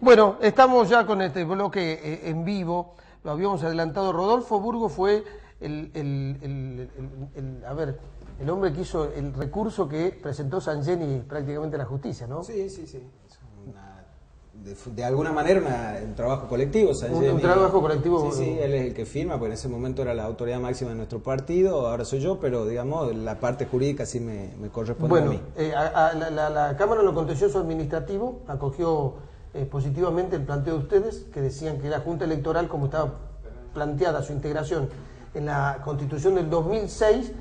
Bueno, estamos ya con este bloque en vivo, lo habíamos adelantado. Rodolfo Burgo fue el hombre que hizo el recurso que presentó Sangenny prácticamente a la justicia, ¿no? Sí. De alguna manera un trabajo colectivo. Un trabajo colectivo. Sí, él es el que firma, porque en ese momento era la autoridad máxima de nuestro partido, ahora soy yo, pero digamos, la parte jurídica sí me corresponde a mí. La Cámara de lo Contencioso Administrativo acogió positivamente el planteo de ustedes, que decían que la Junta Electoral, como estaba planteada su integración en la Constitución del 2006,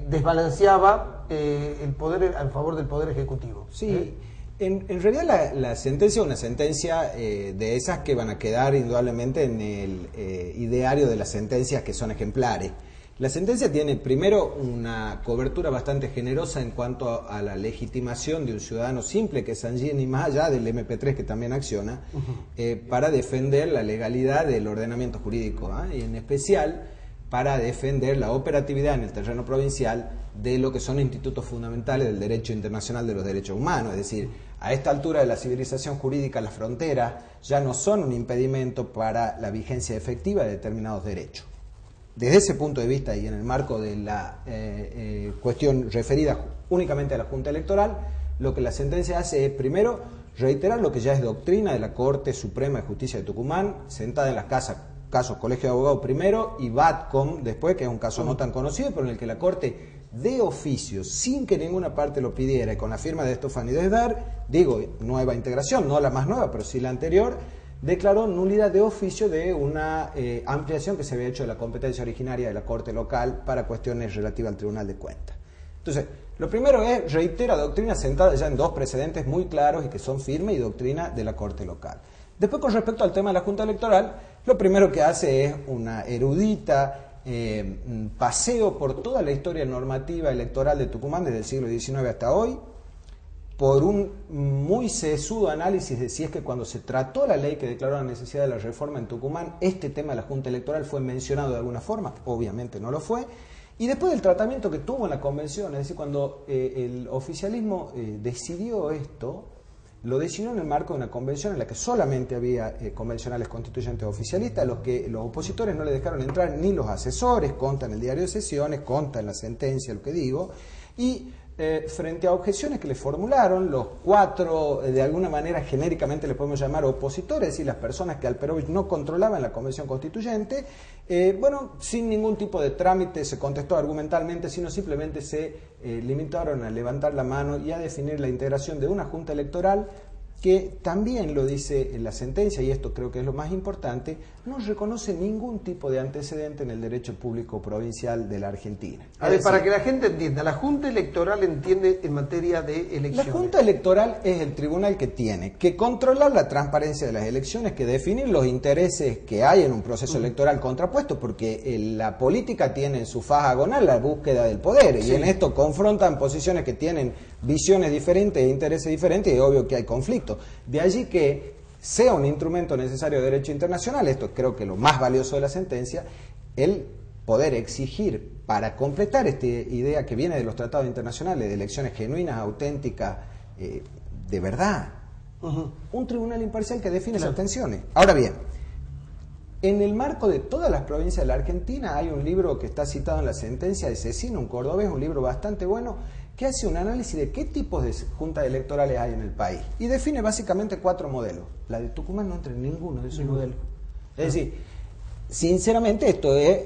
desbalanceaba el poder a favor del Poder Ejecutivo. Sí. En realidad la sentencia es una sentencia de esas que van a quedar indudablemente en el ideario de las sentencias que son ejemplares. La sentencia tiene primero una cobertura bastante generosa en cuanto a la legitimación de un ciudadano simple que es Sangenny, más allá del MP3 que también acciona, para defender la legalidad del ordenamiento jurídico, y en especial para defender la operatividad en el terreno provincial de lo que son institutos fundamentales del derecho internacional de los derechos humanos. Es decir, a esta altura de la civilización jurídica, las fronteras ya no son un impedimento para la vigencia efectiva de determinados derechos. Desde ese punto de vista y en el marco de la cuestión referida únicamente a la Junta Electoral, lo que la sentencia hace es, primero, reiterar lo que ya es doctrina de la Corte Suprema de Justicia de Tucumán, sentada en las casos Colegio de Abogados primero y VATCOM después, que es un caso no tan conocido, pero en el que la Corte de oficio, sin que ninguna parte lo pidiera, y con la firma de Estofani Desdar, digo, nueva integración, no la más nueva, pero sí la anterior, declaró nulidad de oficio de una ampliación que se había hecho de la competencia originaria de la Corte local para cuestiones relativas al Tribunal de Cuentas. Entonces, lo primero es, reitera doctrina sentada ya en dos precedentes muy claros y que son firmes y doctrina de la Corte local. Después, con respecto al tema de la Junta Electoral, lo primero que hace es una erudita paseo por toda la historia normativa electoral de Tucumán desde el siglo XIX hasta hoy, por un muy sesudo análisis de si es que cuando se trató la ley que declaró la necesidad de la reforma en Tucumán, este tema de la Junta Electoral fue mencionado de alguna forma, obviamente no lo fue, y después del tratamiento que tuvo en la convención, es decir, cuando el oficialismo decidió esto, lo decidió en el marco de una convención en la que solamente había convencionales constituyentes oficialistas, a los que los opositores no le dejaron entrar ni los asesores, consta en el diario de sesiones, consta en la sentencia, lo que digo, y frente a objeciones que le formularon los cuatro, de alguna manera genéricamente le podemos llamar opositores, es decir, las personas que Alperovich no controlaban la convención constituyente, sin ningún tipo de trámite se contestó argumentalmente, sino simplemente se limitaron a levantar la mano y a definir la integración de una junta electoral que también lo dice en la sentencia, y esto creo que es lo más importante, no reconoce ningún tipo de antecedente en el derecho público provincial de la Argentina. A ver, para que la gente entienda, la Junta Electoral entiende en materia de elecciones. La Junta Electoral es el tribunal que tiene que controlar la transparencia de las elecciones, que definir los intereses que hay en un proceso electoral contrapuesto, porque la política tiene en su faja agonal la búsqueda del poder, y en esto confrontan posiciones que tienen visiones diferentes e intereses diferentes, y es obvio que hay conflicto. De allí que sea un instrumento necesario de derecho internacional, esto creo que lo más valioso de la sentencia, el poder exigir para completar esta idea que viene de los tratados internacionales de elecciones genuinas, auténticas, de verdad, un tribunal imparcial que define esas tensiones. Ahora bien, en el marco de todas las provincias de la Argentina hay un libro que está citado en la sentencia de Cecina, un cordobés, un libro bastante bueno, que hace un análisis de qué tipos de juntas electorales hay en el país y define básicamente 4 modelos. La de Tucumán no entra en ninguno de esos modelos. Es decir, sinceramente esto es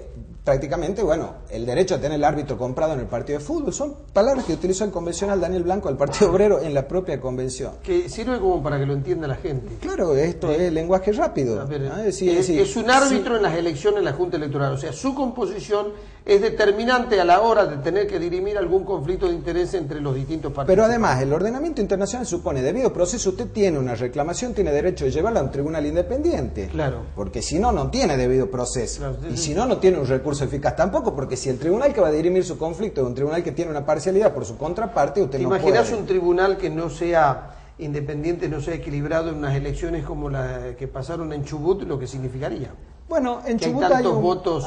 prácticamente, el derecho a tener el árbitro comprado en el partido de fútbol. Son palabras que utilizó el convencional Daniel Blanco del Partido Obrero en la propia convención. Que sirve como para que lo entienda la gente. Claro, esto es lenguaje rápido. Es un árbitro en las elecciones de la Junta Electoral. O sea, su composición es determinante a la hora de tener que dirimir algún conflicto de interés entre los distintos partidos. Pero además, el ordenamiento internacional supone, debido proceso, usted tiene una reclamación, tiene derecho de llevarla a un tribunal independiente. Claro. Porque si no, no tiene debido proceso. Claro, y si no, no tiene un recurso eficaz tampoco, porque si el tribunal que va a dirimir su conflicto es un tribunal que tiene una parcialidad por su contraparte, usted no puede. ¿Imaginás un tribunal que no sea independiente, no sea equilibrado en unas elecciones como las que pasaron en Chubut, lo que significaría? Bueno, en Chubut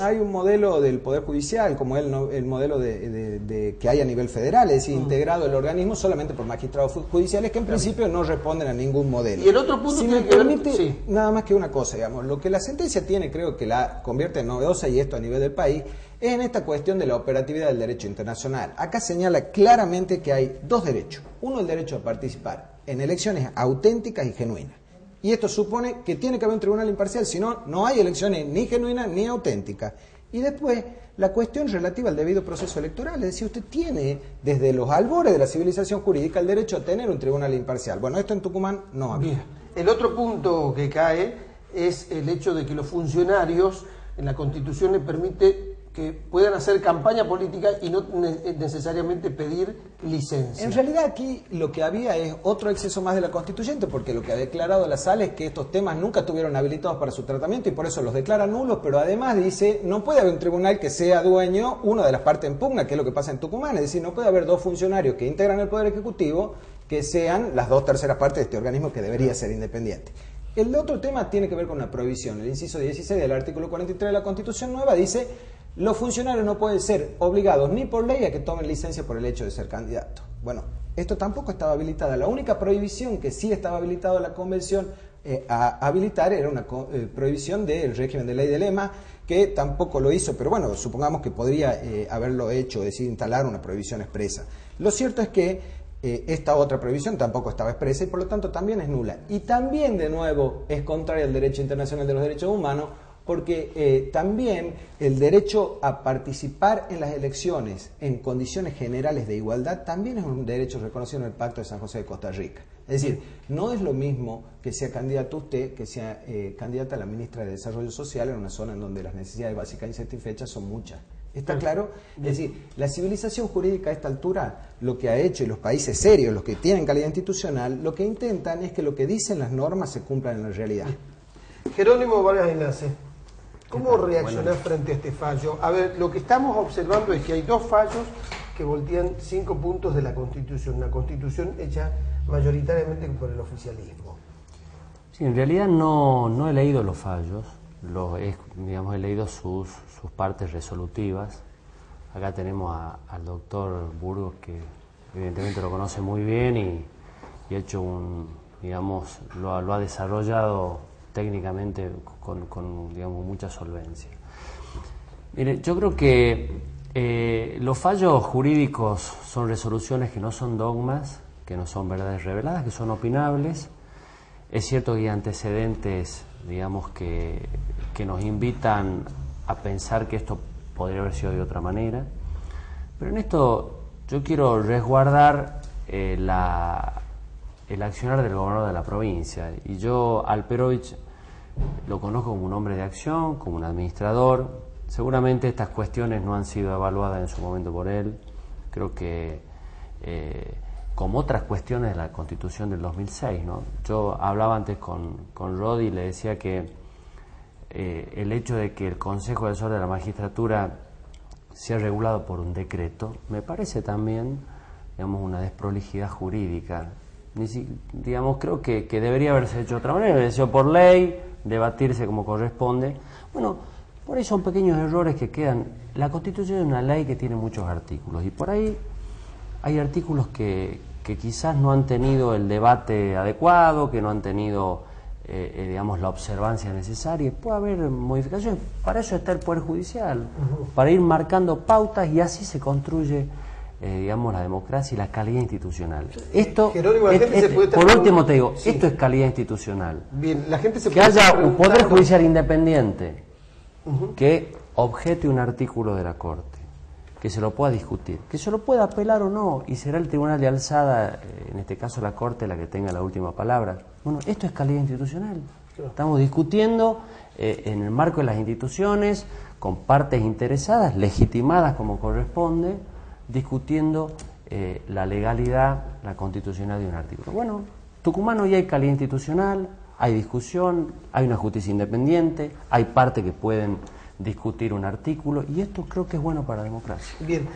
hay un modelo del Poder Judicial, como el modelo que hay a nivel federal, es decir, integrado el organismo solamente por magistrados judiciales que en principio no responden a ningún modelo. Y el otro punto si me permite, nada más que una cosa, digamos, lo que la sentencia tiene, creo que la convierte en novedosa, y esto a nivel del país, es en esta cuestión de la operatividad del derecho internacional. Acá señala claramente que hay dos derechos. Uno, el derecho a participar en elecciones auténticas y genuinas. Y esto supone que tiene que haber un tribunal imparcial, si no, no hay elecciones ni genuinas ni auténticas. Y después, la cuestión relativa al debido proceso electoral, es decir, usted tiene desde los albores de la civilización jurídica el derecho a tener un tribunal imparcial. Bueno, esto en Tucumán no había. El otro punto que cae es el hecho de que los funcionarios en la Constitución les permite que puedan hacer campaña política y no necesariamente pedir licencia. En realidad aquí lo que había es otro exceso más de la constituyente, porque lo que ha declarado la Sala es que estos temas nunca estuvieron habilitados para su tratamiento y por eso los declara nulos, pero además dice, no puede haber un tribunal que sea dueño, una de las partes en pugna, que es lo que pasa en Tucumán, es decir, no puede haber dos funcionarios que integran el Poder Ejecutivo que sean las 2/3 partes de este organismo que debería ser independiente. El otro tema tiene que ver con una prohibición. El inciso 16 del artículo 43 de la Constitución Nueva dice: los funcionarios no pueden ser obligados ni por ley a que tomen licencia por el hecho de ser candidato. Bueno, esto tampoco estaba habilitada. La única prohibición que sí estaba habilitada la Convención a habilitar era una prohibición del régimen de ley de lema, que tampoco lo hizo, pero bueno, supongamos que podría haberlo hecho, es decir, instalar una prohibición expresa. Lo cierto es que esta otra prohibición tampoco estaba expresa y por lo tanto también es nula. Y también, de nuevo, es contraria al derecho internacional de los derechos humanos, porque también el derecho a participar en las elecciones en condiciones generales de igualdad también es un derecho reconocido en el Pacto de San José de Costa Rica. Es decir, no es lo mismo que sea candidato usted que sea candidata a la ministra de Desarrollo Social en una zona en donde las necesidades básicas insatisfechas son muchas. ¿Está claro? Es decir, la civilización jurídica a esta altura lo que ha hecho, y los países serios, los que tienen calidad institucional, lo que intentan es que lo que dicen las normas se cumplan en la realidad. Jerónimo Vargas Enlace, ¿cómo reaccionar frente a este fallo? A ver, lo que estamos observando es que hay dos fallos que voltean 5 puntos de la Constitución, una Constitución hecha mayoritariamente por el oficialismo. Sí, en realidad no he leído los fallos, he leído sus partes resolutivas. Acá tenemos al doctor Burgos, que evidentemente lo conoce muy bien y ha hecho lo ha desarrollado técnicamente con mucha solvencia. Mire, yo creo que los fallos jurídicos son resoluciones que no son dogmas, que no son verdades reveladas, que son opinables. Es cierto que hay antecedentes, que nos invitan a pensar que esto podría haber sido de otra manera, pero en esto yo quiero resguardar el accionar del gobernador de la provincia. Y yo, Alperovich, lo conozco como un hombre de acción, como un administrador. Seguramente estas cuestiones no han sido evaluadas en su momento por él. Creo que, como otras cuestiones de la Constitución del 2006, ¿no? Yo hablaba antes con Rodi y le decía que el hecho de que el Consejo Asesor de la Magistratura sea regulado por un decreto, me parece también, una desprolijidad jurídica. Creo que debería haberse hecho de otra manera, debería haberse hecho por ley, debatirse como corresponde. Bueno, por ahí son pequeños errores que quedan. La Constitución es una ley que tiene muchos artículos y por ahí hay artículos que quizás no han tenido el debate adecuado, que no han tenido la observancia necesaria. Puede haber modificaciones. Para eso está el Poder Judicial, para ir marcando pautas, y así se construye la democracia y la calidad institucional. Esto, por último te digo, sí, esto es calidad institucional. Bien, la gente que haya un Poder Judicial independiente que objete un artículo de la Corte, que se lo pueda discutir, que se lo pueda apelar o no, y será el Tribunal de Alzada, en este caso la Corte, la que tenga la última palabra. Bueno, esto es calidad institucional. Estamos discutiendo en el marco de las instituciones, con partes interesadas, legitimadas como corresponde, discutiendo la legalidad, la constitucional de un artículo. Bueno, Tucumán hoy hay calidad institucional, hay discusión, hay una justicia independiente, hay partes que pueden discutir un artículo, y esto creo que es bueno para la democracia. Bien.